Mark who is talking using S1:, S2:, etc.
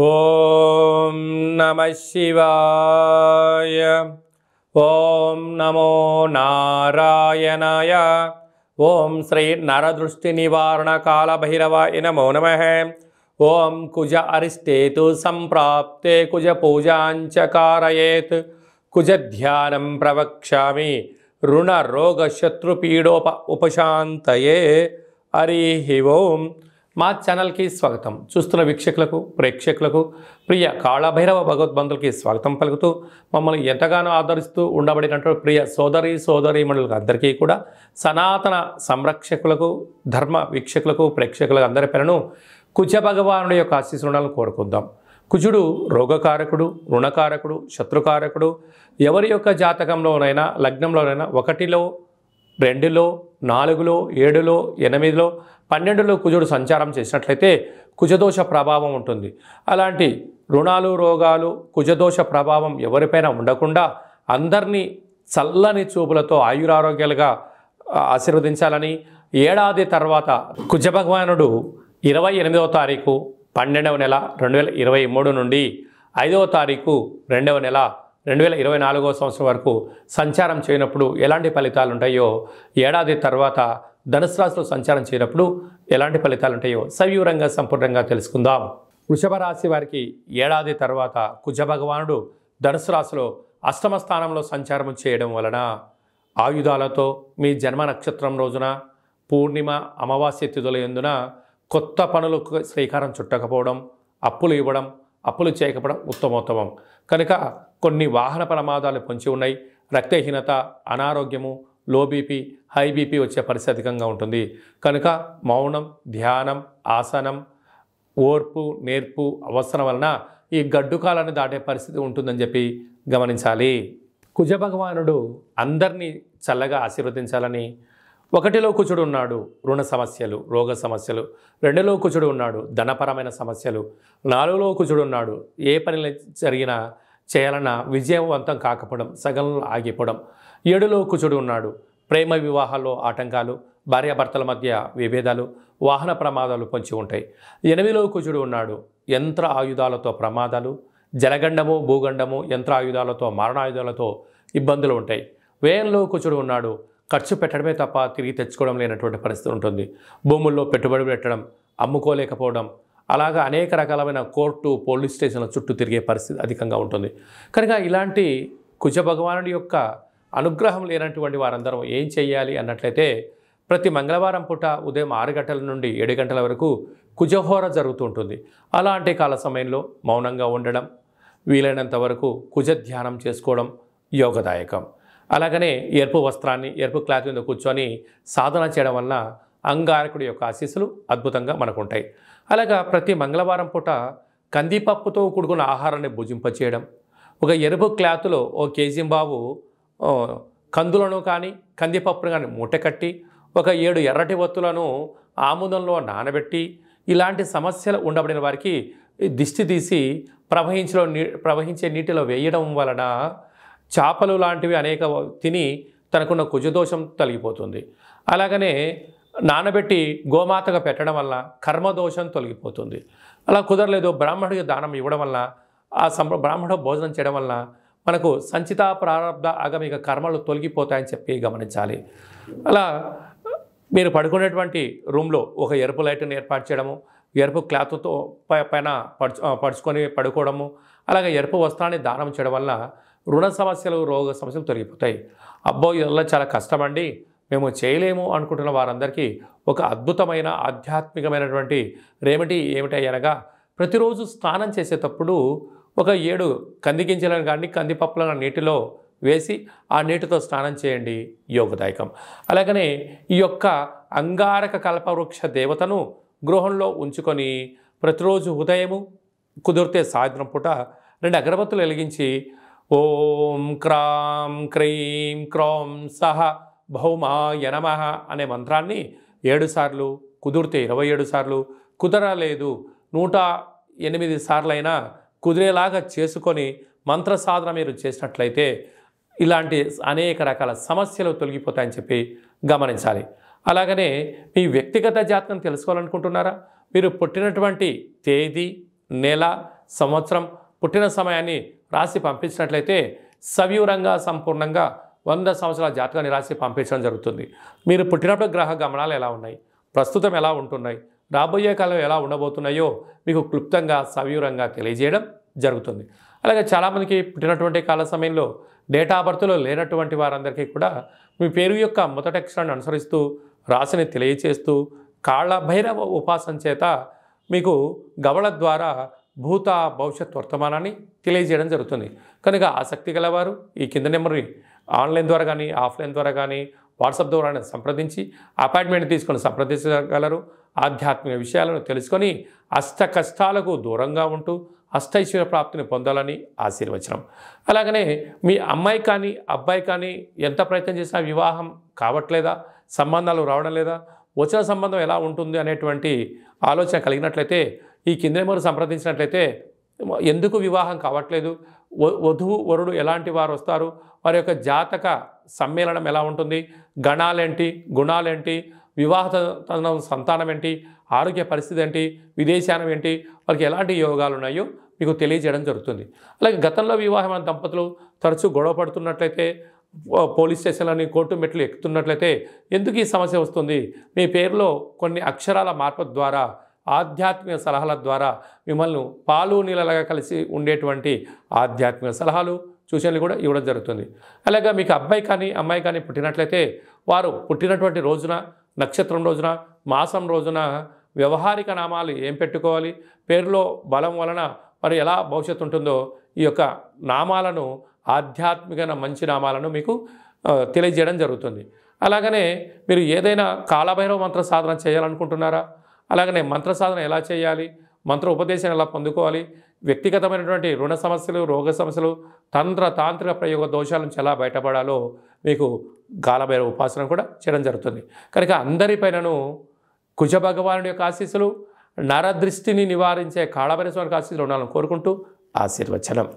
S1: ఓం నమః శివాయ. ఓం నమో నారాయణాయ. ఓం శ్రీ నరదృష్టి నివారణ కాళభైరవాయ నమో నమః. ఓం కుజ అరిష్టేతు సంప్రాప్తే కుజ పూజాంచ కారయేత్. కుజ ధ్యానం ప్రవక్ష్యామి రుణ రోగ శత్రుపీడోప ఉపశాంతయే. హరి ఓం. మా ఛానల్కి స్వాగతం. చూస్తున్న వీక్షకులకు ప్రేక్షకులకు ప్రియ కాళభైరవ భగవద్బంధులకి స్వాగతం పలుకుతూ మమ్మల్ని ఎంతగానో ఆదరిస్తూ ఉండబడినటువంటి ప్రియ సోదరీమణులకు అందరికీ కూడా సనాతన సంరక్షకులకు ధర్మ వీక్షకులకు ప్రేక్షకులకు అందరి పేరును కుజ భగవానుడి యొక్క ఆశీస్సులను కోరుకుందాం. కుజుడు రోగకారకుడు, రుణకారకుడు, శత్రుకారకుడు. ఎవరి యొక్క జాతకంలోనైనా లగ్నంలోనైనా 1లో 2లో 4లో 7లో 8లో 12లో కుజుడు సంచారం చేసినట్లయితే కుజదోష ప్రభావం ఉంటుంది. అలాంటి రుణాలు రోగాలు కుజదోష ప్రభావం ఎవరిపైన ఉండకుండా అందరినీ చల్లని చూపులతో ఆయురారోగ్యాలుగా ఆశీర్వదించాలని ఏడాది తర్వాత కుజ భగవానుడు 28వ తారీఖు 12వ నెల 2023 నుండి 5వ తారీఖు 2వ నెల 2024వ సంవత్సరం వరకు సంచారం చేయనప్పుడు ఎలాంటి ఫలితాలు ఉంటాయో, ఏడాది తర్వాత ధనుసు రాశిలో సంచారం చేయనప్పుడు ఎలాంటి ఫలితాలు ఉంటాయో సవివరంగా సంపూర్ణంగా తెలుసుకుందాం. వృషభ రాశి వారికి ఏడాది తర్వాత కుజ భగవానుడు ధనుసు రాశిలో అష్టమ స్థానంలో సంచారం చేయడం వలన ఆయుధాలతో మీ జన్మ నక్షత్రం రోజున పూర్ణిమ అమావాస్య తిథుల యందున కొత్త పనులకు శ్రీకారం చుట్టకపోవడం, అప్పులు ఇవ్వడం, అప్పులు చేయకపోవడం ఉత్తమోత్తమం. కనుక కొన్ని వాహన ప్రమాదాలు పొంచి ఉన్నాయి. రక్తహీనత, అనారోగ్యము, లో బీపీ, హై బీపీ వచ్చే పరిస్థితి అధికంగా ఉంటుంది. కనుక మౌనం, ధ్యానం, ఆసనం, ఓర్పు, నేర్పు అవసరం వలన ఈ గడ్డుకాలను దాటే పరిస్థితి ఉంటుందని చెప్పి గమనించాలి. కుజ భగవానుడు అందరినీ చల్లగా ఆశీర్వదించాలని 1లో కుజుడు ఉన్నాడు రుణ సమస్యలు, రోగ సమస్యలు. 2లో కుజుడు ఉన్నాడు ధనపరమైన సమస్యలు. 4లో కుజుడు ఉన్నాడు ఏ పని జరిగినా చేయాలన్నా విజయవంతం కాకపోవడం, సగంలో ఆగిపోవడం. 7లో కుజుడు ఉన్నాడు ప్రేమ వివాహాల్లో ఆటంకాలు, భార్యాభర్తల మధ్య విభేదాలు, వాహన ప్రమాదాలు పొంచి ఉంటాయి. 8లో కుజుడు ఉన్నాడు యంత్ర ఆయుధాలతో ప్రమాదాలు, జలగండము, భూగండము, యంత్ర ఆయుధాలతో, మారణాయుధాలతో ఇబ్బందులు ఉంటాయి. వ్యయంలో కుజుడు ఉన్నాడు ఖర్చు పెట్టడమే తప్ప తిరిగి తెచ్చుకోవడం లేనటువంటి పరిస్థితి ఉంటుంది. భూముల్లో పెట్టుబడి పెట్టడం, అమ్ముకోలేకపోవడం, అలాగా అనేక రకాలమైన కోర్టు, పోలీస్ స్టేషన్ల చుట్టూ తిరిగే పరిస్థితి అధికంగా ఉంటుంది. కనుక ఇలాంటి కుజ భగవానుడి యొక్క అనుగ్రహం లేనటువంటి వారందరం ఏం చేయాలి అన్నట్లయితే, ప్రతి మంగళవారం పూట ఉదయం 6 గంటల నుండి 7 గంటల వరకు కుజహోర జరుగుతూ ఉంటుంది. అలాంటి కాల సమయంలో మౌనంగా ఉండడం, వీలైనంత వరకు కుజ ధ్యానం చేసుకోవడం యోగదాయకం. అలాగనే ఎరుపు వస్త్రాన్ని, ఎరుపు క్లాత్ మీద కూర్చొని సాధన చేయడం వలన అంగారకుడి యొక్క ఆశీస్సులు అద్భుతంగా మనకుంటాయి. అలాగా ప్రతి మంగళవారం పూట కందిపప్పుతో కూడుకున్న ఆహారాన్ని భుజింపచేయడం, ఒక ఎరుపు క్లాతులో 1 కేజీ బావు కందులను కానీ కందిపప్పును కానీ మూటకట్టి, ఒక 7 ఎర్రటి ఒత్తులను ఆముదంలో నానబెట్టి, ఇలాంటి సమస్యలు ఉండబడిన వారికి దిష్టి తీసి ప్రవహించే నీటిలో వేయడం వలన చేపలు లాంటివి అనేక తిని తనకున్న కుజదోషం తొలగిపోతుంది. అలాగనే నానబెట్టి గోమాతగా పెట్టడం వల్ల కర్మదోషం తొలగిపోతుంది. అలా కుదరలేదు బ్రాహ్మణుడికి దానం ఇవ్వడం వల్ల, ఆ బ్రాహ్మణ భోజనం చేయడం వల్ల మనకు సంచిత ప్రారబ్ధ ఆగమిక కర్మలు తొలగిపోతాయని చెప్పి గమనించాలి. అలా మీరు పడుకునేటువంటి రూమ్లో ఒక ఎరుపు లైట్ని ఏర్పాటు చేయడము, ఎరుపు క్లాత్తో పైన పడుచుకొని పడుకోవడము, అలాగే ఎరుపు వస్త్రాన్ని దానం చేయడం వల్ల రుణ సమస్యలు, రోగ సమస్యలు తొలగిపోతాయి. అబ్బో ఇలా చాలా కష్టమండి, మేము చేయలేము అనుకుంటున్న వారందరికీ ఒక అద్భుతమైన ఆధ్యాత్మికమైనటువంటి రెమెడీ ఏమిటి అనగా, ప్రతిరోజు స్నానం చేసేటప్పుడు ఒక 7 కంది గింజలను కానీ కందిపప్పులను నీటిలో వేసి ఆ నీటితో స్నానం చేయండి, యోగదాయకం. అలాగనే ఈ యొక్క అంగారక కల్పవృక్ష దేవతను గృహంలో ఉంచుకొని ప్రతిరోజు ఉదయము కుదిరితే సాయంత్రం పూట 2 అగరబత్తులు వెలిగించి ఓం క్రాం క్రీం క్రోం సహ భౌమాయ నమః అనే మంత్రాన్ని 7 సార్లు, కుదిరితే 27 సార్లు, కుదరలేదు 108 సార్లైనా కుదిరేలాగా చేసుకొని మంత్ర సాధన మీరు చేసినట్లయితే ఇలాంటి అనేక రకాల సమస్యలు తొలగిపోతాయని చెప్పి గమనించాలి. అలాగనే మీ వ్యక్తిగత జాతకం తెలుసుకోవాలనుకుంటున్నారా? మీరు పుట్టినటువంటి తేదీ, నెల, సంవత్సరం పుట్టిన సమయాన్ని రాసి పంపించినట్లయితే సవివరంగా సంపూర్ణంగా 100 సంవత్సరాల జాతకాన్ని రాసి పంపించడం జరుగుతుంది. మీరు పుట్టినప్పుడు గ్రహ గమనాలు ఎలా ఉన్నాయి, ప్రస్తుతం ఎలా ఉంటున్నాయి, రాబోయే కాలం ఎలా ఉండబోతున్నాయో మీకు క్లుప్తంగా సవివరంగా తెలియజేయడం జరుగుతుంది. అలాగే చాలామందికి పుట్టినటువంటి కాల సమయంలో డేటా ఆఫ్ బర్త్లో లేనటువంటి వారందరికీ కూడా మీ పేరు యొక్క మొదటి అక్షరాన్ని అనుసరిస్తూ రాశిని తెలియచేస్తూ కాళ్ళ భైరవ ఉపాసన చేత మీకు గవళ ద్వారా భూత భవిష్యత్ వర్తమానాన్ని తెలియజేయడం జరుగుతుంది. కనుక ఆసక్తి గలవారు ఈ కింద నెంబర్ని ఆన్లైన్ ద్వారా కానీ ఆఫ్లైన్ ద్వారా కానీ వాట్సాప్ ద్వారా సంప్రదించి అపాయింట్మెంట్ తీసుకొని సంప్రదించగలరు. ఆధ్యాత్మిక విషయాలను తెలుసుకొని అష్ట కష్టాలకు దూరంగా ఉంటూ అష్టైశ్వర్య ప్రాప్తిని పొందాలని ఆశీర్వచనం. అలాగనే మీ అమ్మాయి కానీ అబ్బాయి కానీ ఎంత ప్రయత్నం చేసినా వివాహం కావట్లేదా, సంబంధాలు రావడం లేదా, వచ్చిన సంబంధం ఎలా ఉంటుంది అనేటువంటి ఆలోచన కలిగినట్లయితే ఈ కింద నెంబర్ సంప్రదించినట్లయితే ఎందుకు వివాహం కావట్లేదు, వధువు వరుడు ఎలాంటి వారు వస్తారు, వారి యొక్క జాతక సమ్మేళనం ఎలా ఉంటుంది, గణాలేంటి గుణాలేంటి, వివాహ సంతానం ఏంటి, ఆరోగ్య పరిస్థితి ఏంటి, విదేశానం ఏంటి, వారికి ఎలాంటి యోగాలు ఉన్నాయో మీకు తెలియజేయడం జరుగుతుంది. అలాగే గతంలో వివాహమైన దంపతులు తరచూ గొడవ పడుతున్నట్లయితే, పోలీస్ స్టేషన్లని కోర్టు మెట్లు ఎక్కుతున్నట్లయితే ఎందుకు ఈ సమస్య వస్తుంది, మీ పేరులో కొన్ని అక్షరాల మార్పు ద్వారా ఆధ్యాత్మిక సలహాల ద్వారా మిమ్మల్ని పాలు నీళ్ళలాగా కలిసి ఉండేటువంటి ఆధ్యాత్మిక సలహాలు సూచనలు కూడా ఇవ్వడం జరుగుతుంది. అలాగే మీకు అబ్బాయి కానీ అమ్మాయి కానీ పుట్టినట్లయితే వారు పుట్టినటువంటి రోజున, నక్షత్రం రోజున, మాసం రోజున వ్యవహారిక నామాలు ఏం పెట్టుకోవాలి, పేరులో బలం వలన మరి ఎలా భవిష్యత్తు ఉంటుందో ఈ యొక్క నామాలను ఆధ్యాత్మిక మంచి నామాలను మీకు తెలియజేయడం జరుగుతుంది. అలాగనే మీరు ఏదైనా కాలభైరవ మంత్ర సాధన చేయాలనుకుంటున్నారా, అలాగనే మంత్ర సాధన ఎలా చేయాలి, మంత్ర ఉపదేశం ఎలా పొందుకోవాలి, వ్యక్తిగతమైనటువంటి రుణ సమస్యలు, రోగ సమస్యలు, తాంత్రిక ప్రయోగ దోషాల నుంచి ఎలా బయటపడాలో మీకు కాలభైరవ ఉపాసన కూడా చేయడం జరుగుతుంది. కనుక అందరిపైనను కుజ భగవానుడి యొక్క ఆశీస్సులు, నరదృష్టిని నివారించే కాళభైరవ స్వామి ఆశీస్సులు ఉండాలని కోరుకుంటూ ఆశీర్వచనం.